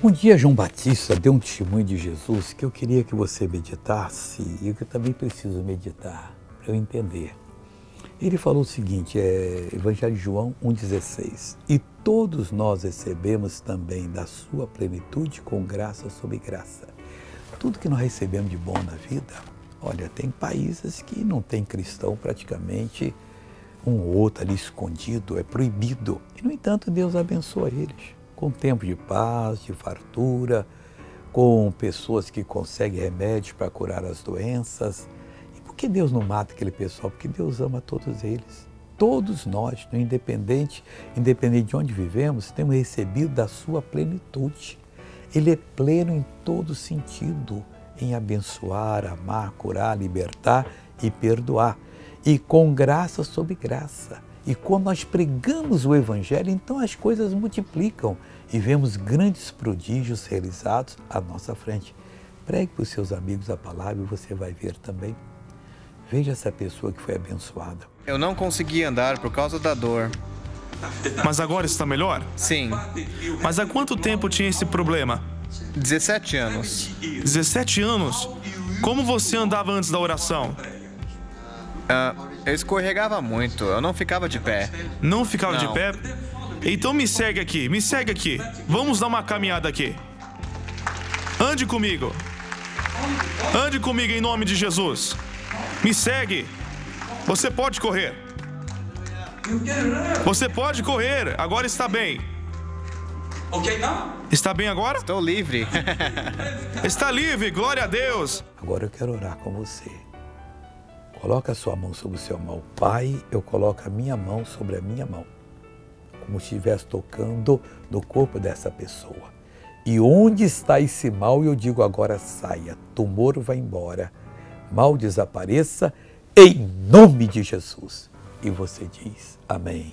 Um dia João Batista deu um testemunho de Jesus que eu queria que você meditasse e que eu também preciso meditar para eu entender. Ele falou o seguinte, Evangelho de João 1,16: e todos nós recebemos também da sua plenitude com graça sobre graça. Tudo que nós recebemos de bom na vida, olha, tem países que não tem cristão praticamente, um ou outro ali escondido, é proibido. E, no entanto, Deus abençoa eles com tempo de paz, de fartura, com pessoas que conseguem remédios para curar as doenças. E por que Deus não mata aquele pessoal? Porque Deus ama todos eles. Todos nós, independente de onde vivemos, temos recebido da sua plenitude. Ele é pleno em todo sentido, em abençoar, amar, curar, libertar e perdoar. E com graça sobre graça. E quando nós pregamos o Evangelho, então as coisas multiplicam e vemos grandes prodígios realizados à nossa frente. Pregue para os seus amigos a palavra e você vai ver também. Veja essa pessoa que foi abençoada. Eu não consegui andar por causa da dor. Mas agora está melhor? Sim. Mas há quanto tempo tinha esse problema? 17 anos. 17 anos? Como você andava antes da oração? Eu escorregava muito, eu não ficava de pé. Não ficava Não. de pé? Então me segue aqui, me segue aqui. Vamos dar uma caminhada aqui. Ande comigo. Ande comigo em nome de Jesus. Me segue. Você pode correr. Você pode correr. Agora está bem. Está bem agora? Estou livre. Está livre, glória a Deus. Agora eu quero orar com você. Coloca a sua mão sobre o seu mal. Pai, eu coloco a minha mão sobre a minha mão, como se estivesse tocando no corpo dessa pessoa. E onde está esse mal, eu digo agora saia, tumor vai embora, mal desapareça, em nome de Jesus. E você diz amém.